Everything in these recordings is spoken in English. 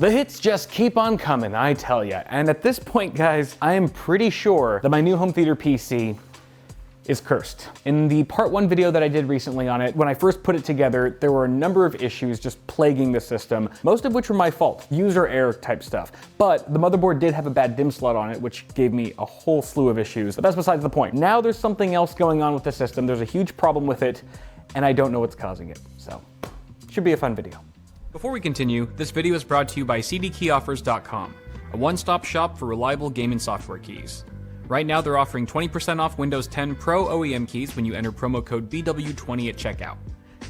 The hits just keep on coming, I tell ya. And at this point, guys, I am pretty sure that my new home theater PC is cursed. In the part 1 video that I did recently on it, when I first put it together, there were a number of issues just plaguing the system, most of which were my fault, user error type stuff. But the motherboard did have a bad DIMM slot on it, which gave me a whole slew of issues, but that's besides the point. Now there's something else going on with the system, there's a huge problem with it, and I don't know what's causing it, so should be a fun video. Before we continue, this video is brought to you by cdkeyoffers.com, a one-stop shop for reliable gaming software keys. Right now, they're offering 20% off Windows 10 Pro OEM keys when you enter promo code BW20 at checkout.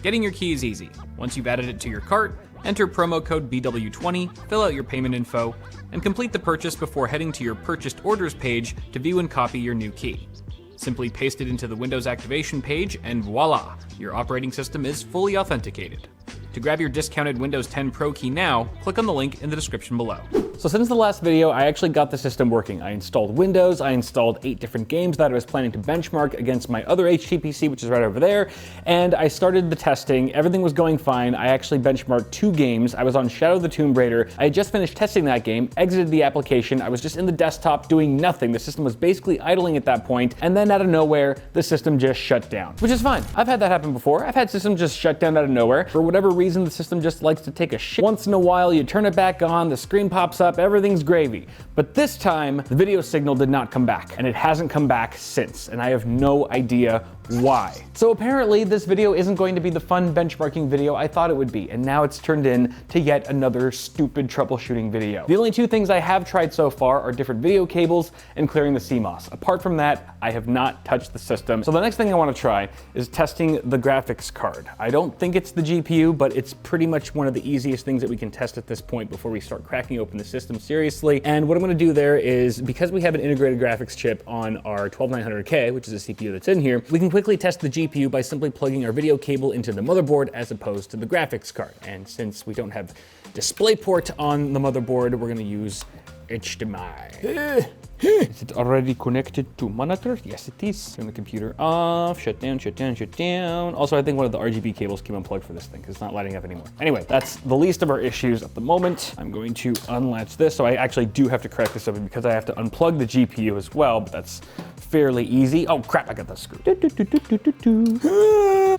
Getting your key is easy. Once you've added it to your cart, enter promo code BW20, fill out your payment info, and complete the purchase before heading to your purchased orders page to view and copy your new key. Simply paste it into the Windows activation page, and voila, your operating system is fully authenticated. To grab your discounted Windows 10 Pro key now, click on the link in the description below. So since the last video, I actually got the system working. I installed Windows, I installed 8 different games that I was planning to benchmark against my other HTPC, which is right over there, and I started the testing. Everything was going fine. I actually benchmarked 2 games. I was on Shadow of the Tomb Raider. I had just finished testing that game, exited the application. I was just in the desktop doing nothing. The system was basically idling at that point, and then out of nowhere, the system just shut down, which is fine. I've had that happen before. I've had systems just shut down out of nowhere. For whatever reason, the system just likes to take a shit. Once in a while, you turn it back on, the screen pops up, everything's gravy. But this time, the video signal did not come back, and it hasn't come back since, and I have no idea why. So apparently, this video isn't going to be the fun benchmarking video I thought it would be, and now it's turned into yet another stupid troubleshooting video. The only 2 things I have tried so far are different video cables and clearing the CMOS. Apart from that, I have not touched the system. So the next thing I want to try is testing the graphics card. I don't think it's the GPU, but it's pretty much one of the easiest things that we can test at this point before we start cracking open the system seriously. And what I'm going to do there is, because we have an integrated graphics chip on our 12900K, which is a CPU that's in here, we can quickly test the GPU by simply plugging our video cable into the motherboard as opposed to the graphics card. And since we don't have DisplayPort on the motherboard, we're going to use HDMI. Is it already connected to monitor? Yes, it is. Turn the computer off, shut down, shut down, shut down. Also, I think one of the RGB cables came unplugged for this thing because it's not lighting up anymore. Anyway, that's the least of our issues at the moment. I'm going to unlatch this. So I actually do have to crack this open because I have to unplug the GPU as well, but that's fairly easy. Oh crap, I got the screw.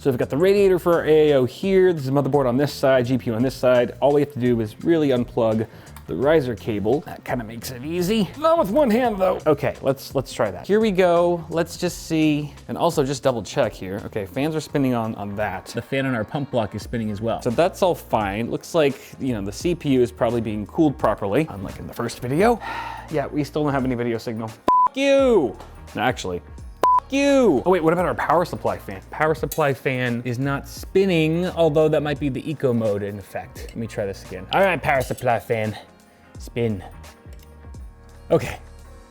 So we've got the radiator for our AIO here. This is motherboard on this side, GPU on this side. All we have to do is really unplug the riser cable. That kind of makes it easy. Not with one hand though. Okay, let's try that. Here we go. Let's just see, and also just double check here. Okay, fans are spinning on that. The fan on our pump block is spinning as well. So that's all fine. Looks like, you know, the CPU is probably being cooled properly, unlike in the first video. Yeah, we still don't have any video signal. F you! No, actually, you. Oh wait, what about our power supply fan? Power supply fan is not spinning, although that might be the eco mode in effect. Let me try this again. All right, power supply fan, spin. Okay,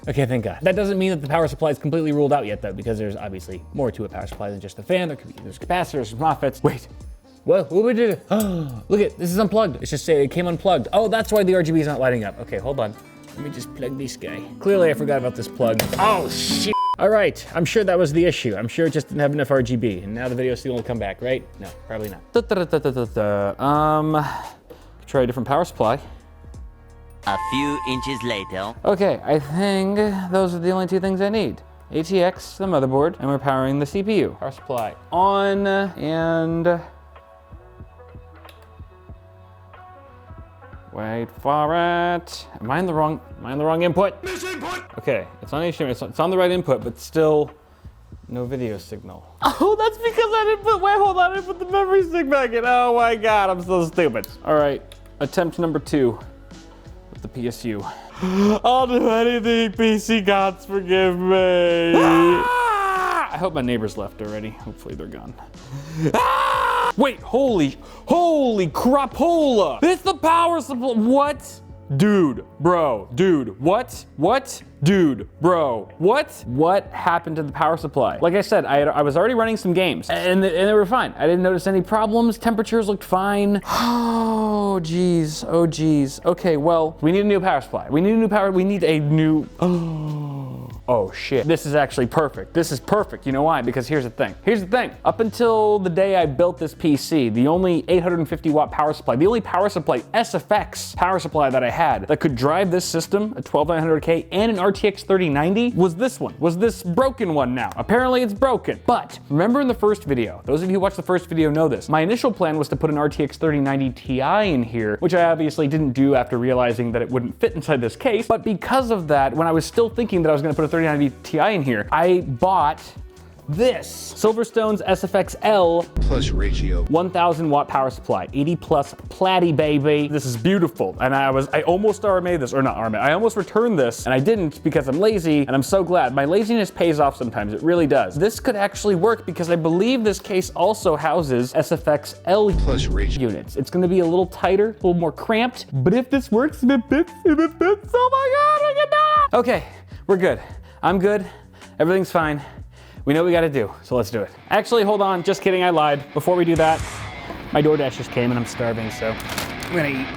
thank God. That doesn't mean that the power supply is completely ruled out yet though, because there's obviously more to a power supply than just the fan. There's capacitors, there's MOSFETs. Wait, what we did? Oh, look it, this is unplugged. It's just say it came unplugged. Oh, that's why the RGB is not lighting up. Okay, hold on. Let me just plug this guy. Clearly I forgot about this plug. Oh shit. All right, I'm sure that was the issue. I'm sure it just didn't have enough RGB, and now the video signal will come back, right? No, probably not. Try a different power supply. A few inches later. Okay, I think those are the only 2 things I need. ATX, the motherboard, and we're powering the CPU. Power supply on, and wait for it. Am I in the wrong input? Misinput! Okay, it's on HDMI, it's on the right input, but still no video signal. Oh, that's because I didn't put, wait, hold on, I didn't put the memory stick back in. Oh my God, I'm so stupid. All right, attempt number 2 with the PSU. I'll do anything, PC gods, forgive me. Ah! I hope my neighbors left already. Hopefully they're gone. Ah! Wait, holy crapola! It's the power supply. What? Dude, bro, dude, what? Dude, bro, what? What happened to the power supply? Like I said, I was already running some games and they were fine. I didn't notice any problems. Temperatures looked fine. Oh geez, oh geez. Okay, well, we need a new power supply. We need a new oh shit, this is actually perfect. This is perfect. You know why? Because here's the thing. Here's the thing. Up until the day I built this PC, the only 850 watt power supply, the only power supply, SFX power supply that I had that could drive this system, a 12900K and an RTX 3090, was this one, was this broken one now. Apparently it's broken. But remember in the first video, those of you who watched the first video know this, my initial plan was to put an RTX 3090 Ti in here, which I obviously didn't do after realizing that it wouldn't fit inside this case. But because of that, when I was still thinking that I was gonna put a 3090 Ti in here, I bought this Silverstone's SFX-L plus ratio 1000 watt power supply, 80 plus platy, baby. This is beautiful. And I almost RMA'd this, or not RMA, I almost returned this and I didn't because I'm lazy, and I'm so glad. My laziness pays off sometimes, it really does. This could actually work because I believe this case also houses SFX-L plus ratio units. It's gonna be a little tighter, a little more cramped, but if this works, if it fits, oh my God, I can do it. Okay, we're good. I'm good, everything's fine. We know what we gotta do, so let's do it. Actually, hold on, just kidding, I lied. Before we do that, my DoorDash just came and I'm starving, so I'm gonna eat.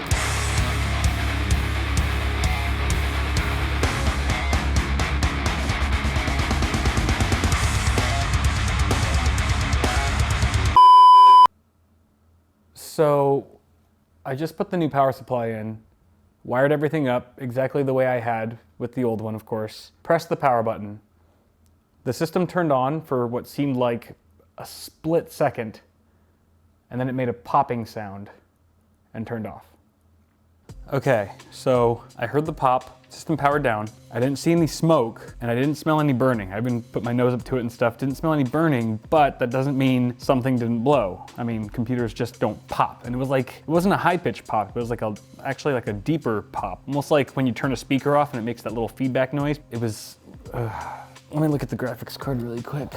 So, I just put the new power supply in, wired everything up exactly the way I had with the old one, of course, pressed the power button. The system turned on for what seemed like a split second, and then it made a popping sound and turned off. Okay, so I heard the pop, system powered down. I didn't see any smoke, and I didn't smell any burning. I even put my nose up to it and stuff, didn't smell any burning, but that doesn't mean something didn't blow. I mean, computers just don't pop. And it was like, it wasn't a high-pitched pop, it was like actually like a deeper pop. Almost like when you turn a speaker off and it makes that little feedback noise. It was, let me look at the graphics card really quick.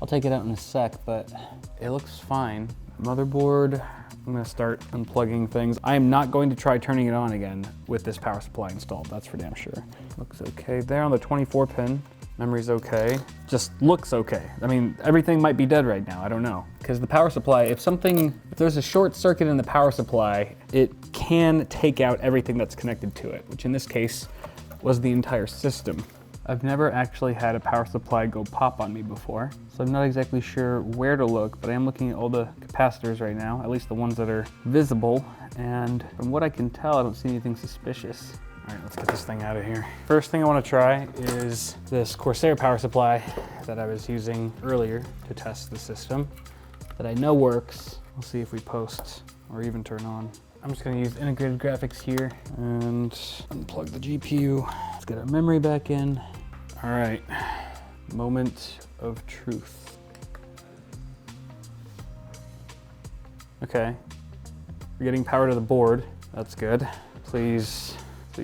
I'll take it out in a sec, but it looks fine. Motherboard, I'm gonna start unplugging things. I am not going to try turning it on again with this power supply installed, that's for damn sure. Looks okay there on the 24 pin. Memory's okay, just looks okay. I mean, everything might be dead right now, I don't know. Because the power supply, if there's a short circuit in the power supply, it can take out everything that's connected to it, which in this case was the entire system. I've never actually had a power supply go pop on me before, so I'm not exactly sure where to look, but I am looking at all the capacitors right now, at least the ones that are visible, and from what I can tell, I don't see anything suspicious. All right, let's get this thing out of here. First thing I want to try is this Corsair power supply that I was using earlier to test the system, that I know works. We'll see if we post or even turn on. I'm just gonna use integrated graphics here and unplug the GPU. Let's get our memory back in. All right, moment of truth. Okay, we're getting power to the board. That's good. Please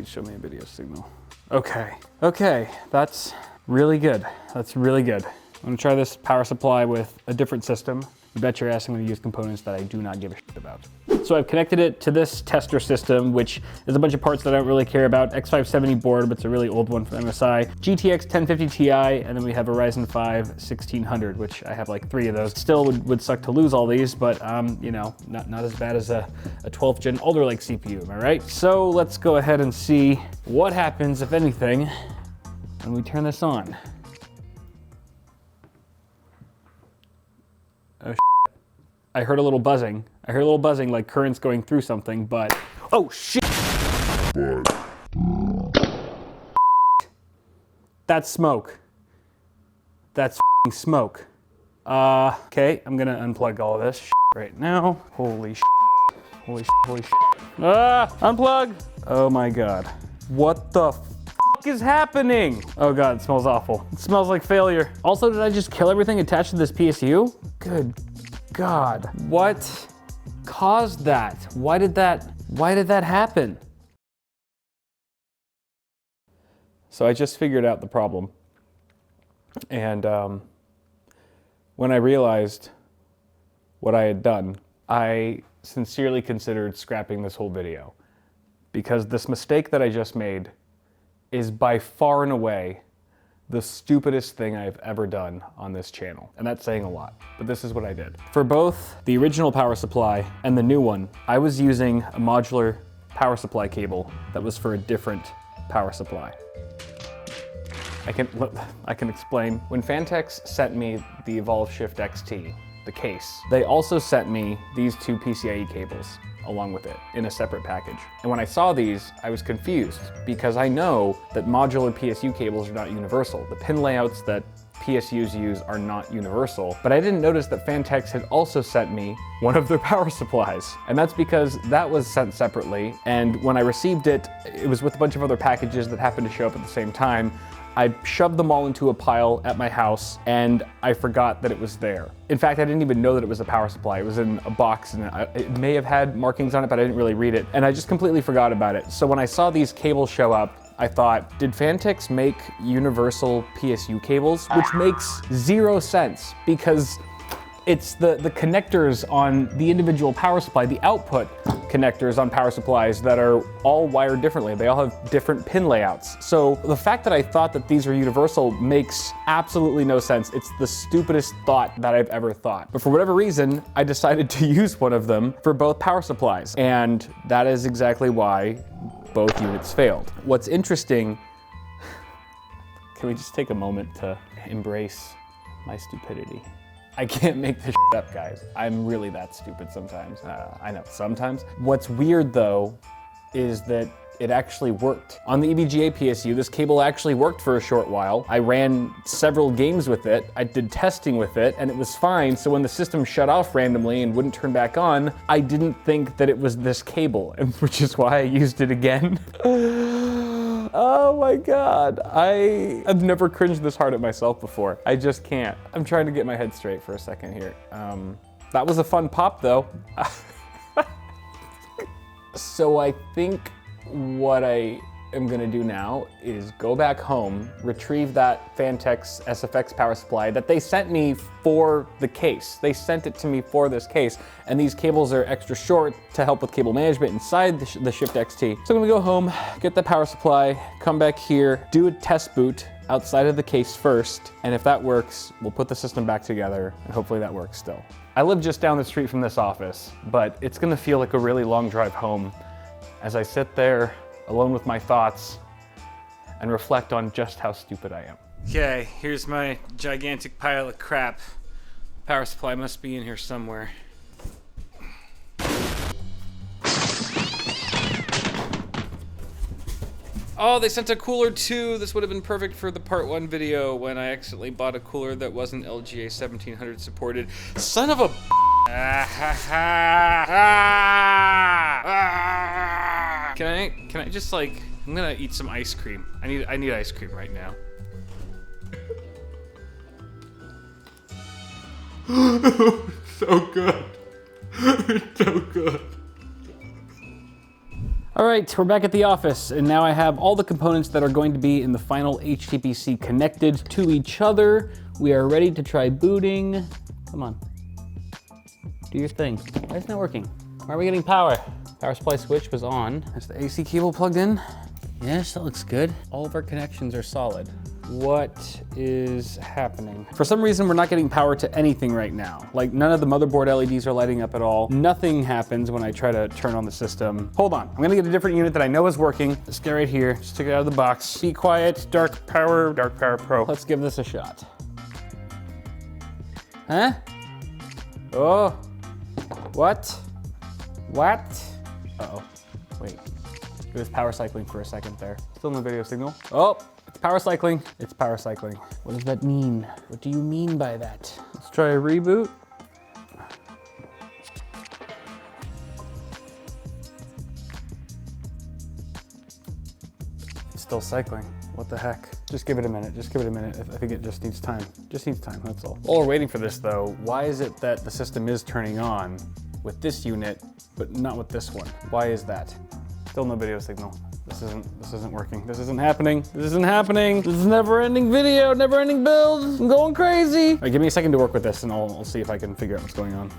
show me a video signal. Okay, that's really good. That's really good. I'm gonna try this power supply with a different system. You bet your ass I'm gonna use components that I do not give a shit about. So I've connected it to this tester system, which is a bunch of parts that I don't really care about. X570 board, but it's a really old one from MSI. GTX 1050 Ti, and then we have a Ryzen 5 1600, which I have like 3 of those. Still would suck to lose all these, but you know, not as bad as a 12th gen Alder Lake CPU, am I right? So let's go ahead and see what happens, if anything, when we turn this on. Oh, I heard a little buzzing. I heard a little buzzing like current's going through something, but oh shit! That's smoke. That's smoke. Okay, I'm gonna unplug all of this right now. Holy shit. Holy shit, holy shit. Unplug! Oh my God. What the is happening? Oh God, it smells awful. It smells like failure. Also, did I just kill everything attached to this PSU? Good God. What caused that? Why did that happen? So I just figured out the problem. And when I realized what I had done, I sincerely considered scrapping this whole video, because this mistake that I just made is by far and away the stupidest thing I've ever done on this channel. And that's saying a lot, but this is what I did. For both the original power supply and the new one, I was using a modular power supply cable that was for a different power supply. I can explain. When Fantex sent me the Evolve Shift XT, the case, they also sent me these two PCIe cables along with it in a separate package. And when I saw these, I was confused because I know that modular PSU cables are not universal. The pin layouts that PSUs use are not universal, but I didn't notice that Fantex had also sent me one of their power supplies. And that's because that was sent separately. And when I received it, it was with a bunch of other packages that happened to show up at the same time. I shoved them all into a pile at my house and I forgot that it was there. In fact, I didn't even know that it was a power supply. It was in a box and it may have had markings on it, but I didn't really read it. And I just completely forgot about it. So when I saw these cables show up, I thought, did Fantex make universal PSU cables? Which makes zero sense because it's the connectors on the individual power supply, the output connectors on power supplies that are all wired differently. They all have different pin layouts. So the fact that I thought that these are universal makes absolutely no sense. It's the stupidest thought that I've ever thought. But for whatever reason, I decided to use one of them for both power supplies. And that is exactly why both units failed. What's interesting, can we just take a moment to embrace my stupidity? I can't make this shit up, guys. I'm really that stupid sometimes. I know, sometimes. What's weird though, is that it actually worked. On the EVGA PSU, this cable actually worked for a short while. I ran several games with it. I did testing with it and it was fine. So when the system shut off randomly and wouldn't turn back on, I didn't think that it was this cable, which is why I used it again. Oh my God. I've never cringed this hard at myself before. I just can't. I'm trying to get my head straight for a second here. That was a fun pop though. So I think what I am gonna do now is go back home, retrieve that Fantex SFX power supply that they sent me for the case. They sent it to me for this case, and these cables are extra short to help with cable management inside the Shift XT. So I'm gonna go home, get the power supply, come back here, do a test boot outside of the case first, and if that works, we'll put the system back together, and hopefully that works still. I live just down the street from this office, but it's gonna feel like a really long drive home as I sit there alone with my thoughts and reflect on just how stupid I am. Okay, here's my gigantic pile of crap. Power supply must be in here somewhere. Oh, they sent a cooler too. This would have been perfect for the part 1 video when I accidentally bought a cooler that wasn't LGA 1700 supported. Son of a Can I just like, I'm gonna eat some ice cream. I need ice cream right now. So good. It's so good. All right, we're back at the office, and now I have all the components that are going to be in the final HTPC connected to each other. We are ready to try booting. Come on, do your thing. Why isn't it working? Why are we getting power? Power supply switch was on. Is the AC cable plugged in? Yes, that looks good. All of our connections are solid. What is happening? For some reason, we're not getting power to anything right now. Like none of the motherboard LEDs are lighting up at all. Nothing happens when I try to turn on the system. Hold on, I'm gonna get a different unit that I know is working. This guy right here, just took it out of the box. Be quiet, Dark Power Pro. Let's give this a shot. Huh? Oh, what? What? Uh-oh, wait. It was power cycling for a second there. Still no video signal. Oh, it's power cycling. It's power cycling. What does that mean? What do you mean by that? Let's try a reboot. It's still cycling. What the heck? Just give it a minute, just give it a minute. I think it just needs time. Just needs time, that's all. While we're waiting for this though, why is it that the system is turning on with this unit, but not with this one? Why is that? Still no video signal. This isn't working. This isn't happening. This isn't happening. This is never-ending video, never-ending build. I'm going crazy. All right, give me a second to work with this and I'll see if I can figure out what's going on.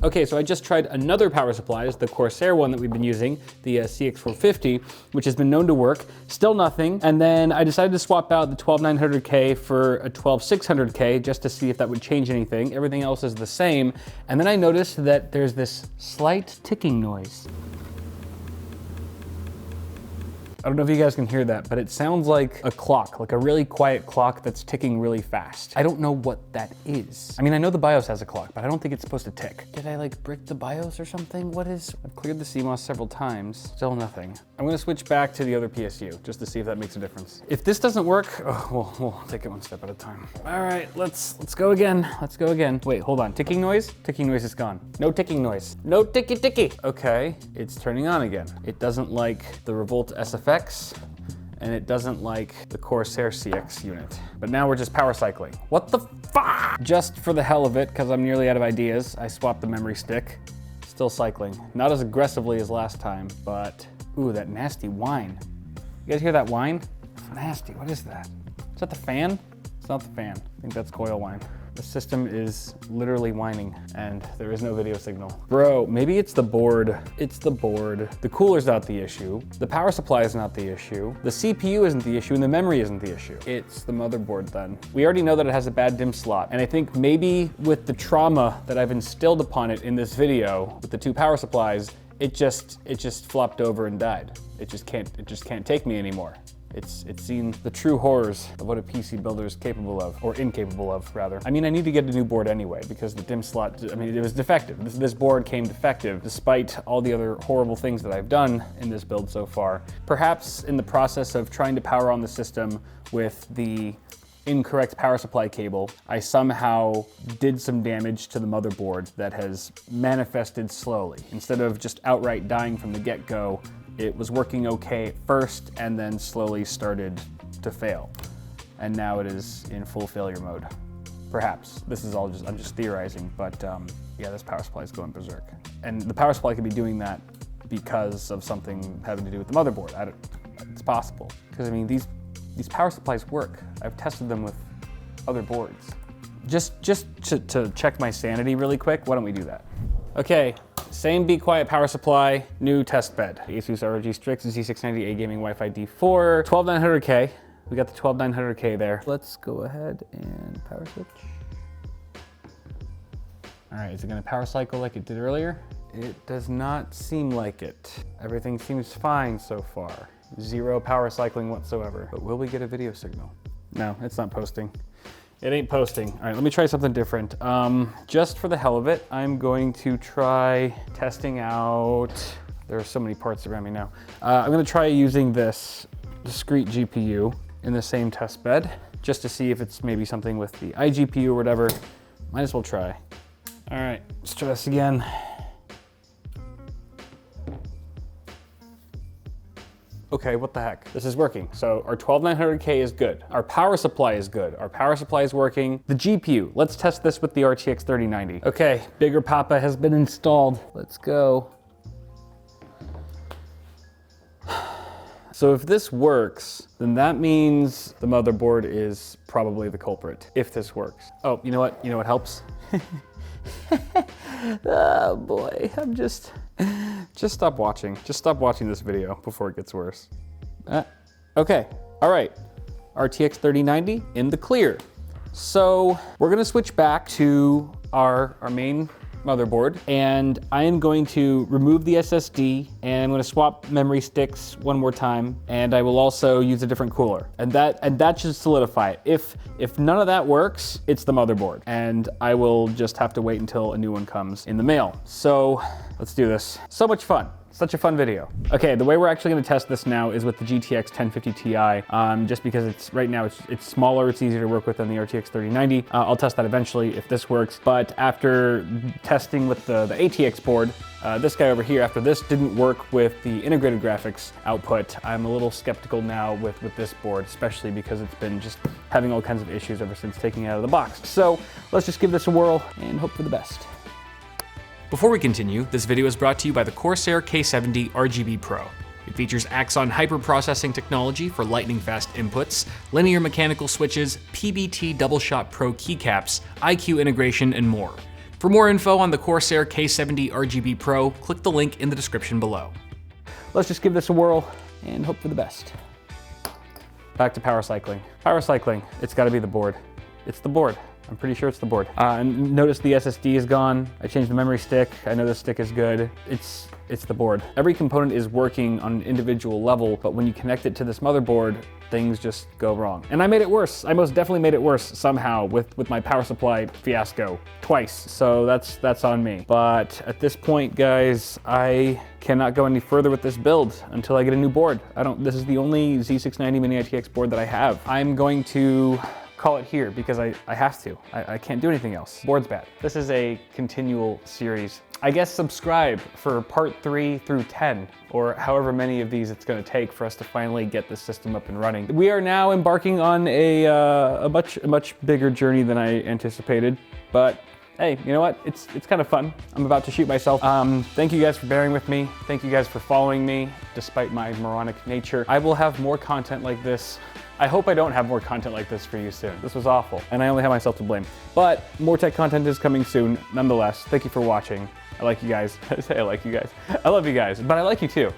Okay, so I just tried another power supply, the Corsair one that we've been using, the CX450, which has been known to work, still nothing. And then I decided to swap out the 12900K for a 12600K just to see if that would change anything. Everything else is the same. And then I noticed that there's this slight ticking noise. don't know if you guys can hear that, but it sounds like a clock, like a really quiet clock that's ticking really fast. I don't know what that is. I mean, I know the BIOS has a clock, but I don't think it's supposed to tick. Did I like brick the BIOS or something? What is, I've cleared the CMOS several times, still nothing. I'm gonna switch back to the other PSU just to see if that makes a difference. If this doesn't work, we'll take it one step at a time. All right, let's go again. Let's go again. Wait, hold on, ticking noise? Ticking noise is gone. No ticking noise. No ticky ticky. Okay, it's turning on again. It doesn't like the Revolt SFX, and it doesn't like the Corsair CX unit. But now we're just power cycling. What the fuck? Just for the hell of it, because I'm nearly out of ideas, I swapped the memory stick. Still cycling. Not as aggressively as last time, but ooh, that nasty whine. You guys hear that whine? It's nasty, what is that? Is that the fan? It's not the fan. I think that's coil whine. The system is literally whining and there is no video signal. Bro, maybe it's the board. It's the board. The cooler's not the issue. The power supply is not the issue. The CPU isn't the issue and the memory isn't the issue. It's the motherboard then. We already know that it has a bad DIMM slot. And I think maybe with the trauma that I've instilled upon it in this video, with the two power supplies, it just flopped over and died. It just can't take me anymore. It's seen the true horrors of what a PC builder is capable of, or incapable of, rather. I mean, I need to get a new board anyway, because the DIMM slot, I mean, it was defective. This board came defective, despite all the other horrible things that I've done in this build so far. Perhaps in the process of trying to power on the system with the incorrect power supply cable, I somehow did some damage to the motherboard that has manifested slowly. Instead of just outright dying from the get-go, it was working okay at first and then slowly started to fail. And now it is in full failure mode. Perhaps. This is all I'm just theorizing, but yeah, this power supply is going berserk. And the power supply could be doing that because of something having to do with the motherboard. It's possible. Because I mean, these power supplies work. I've tested them with other boards. Just to check my sanity really quick, why don't we do that? Okay, same Be Quiet power supply, new test bed. Asus ROG Strix Z690 A-Gaming Wi-Fi D4, 12900K. We got the 12900K there. Let's go ahead and power switch. All right, is it gonna power cycle like it did earlier? It does not seem like it. Everything seems fine so far. Zero power cycling whatsoever. But will we get a video signal? No, it's not posting. It ain't posting. All right, let me try something different. Just for the hell of it, I'm going to try testing out, there are so many parts around me now. I'm gonna try using this discrete GPU in the same test bed, just to see if it's maybe something with the iGPU or whatever. Might as well try. All right, let's try this again. Okay, what the heck? This is working. So our 12900K is good. Our power supply is good. Our power supply is working. The GPU, let's test this with the RTX 3090. Okay, Bigger Papa has been installed. Let's go. So if this works, then that means the motherboard is probably the culprit, if this works. Oh, you know what? You know what helps? Oh boy, just stop watching. Just stop watching this video before it gets worse. Okay, all right. RTX 3090 in the clear. So we're gonna switch back to our main motherboard, and I am going to remove the SSD and I'm going to swap memory sticks one more time, and I will also use a different cooler, and that should solidify it. If none of that works, it's the motherboard, and I will just have to wait until a new one comes in the mail. So let's do this. So much fun. Such a fun video. Okay, the way we're actually gonna test this now is with the GTX 1050 Ti, just because right now it's smaller, it's easier to work with than the RTX 3090. I'll test that eventually if this works, but after testing with the ATX board, this guy over here, after this didn't work with the integrated graphics output, I'm a little skeptical now with this board, especially because it's been just having all kinds of issues ever since taking it out of the box. So let's just give this a whirl and hope for the best. Before we continue, this video is brought to you by the Corsair K70 RGB Pro. It features Axon hyperprocessing technology for lightning-fast inputs, linear mechanical switches, PBT double-shot Pro keycaps, IQ integration, and more. For more info on the Corsair K70 RGB Pro, click the link in the description below. Let's just give this a whirl and hope for the best. Back to power cycling. Power cycling, it's gotta be the board. It's the board. I'm pretty sure it's the board. And notice the SSD is gone. I changed the memory stick. I know the stick is good. It's the board. Every component is working on an individual level, but when you connect it to this motherboard, things just go wrong. And I made it worse. I most definitely made it worse somehow with my power supply fiasco twice. So that's on me. But at this point, guys, I cannot go any further with this build until I get a new board. This is the only Z690 Mini ITX board that I have. I'm going to call it here because I have to. I can't do anything else. Board's bad. This is a continual series. I guess subscribe for part 3 through 10, or however many of these it's gonna take for us to finally get this system up and running. We are now embarking on a much bigger journey than I anticipated, but hey, you know what? It's kind of fun. I'm about to shoot myself. Thank you guys for bearing with me. Thank you guys for following me, despite my moronic nature. I will have more content like this. I hope I don't have more content like this for you soon. This was awful, and I only have myself to blame. But more tech content is coming soon, nonetheless. Thank you for watching. I like you guys. I say I like you guys. I love you guys, but I like you too,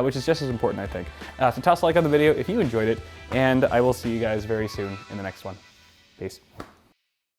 which is just as important, I think. So toss a like on the video if you enjoyed it, and I will see you guys very soon in the next one. Peace.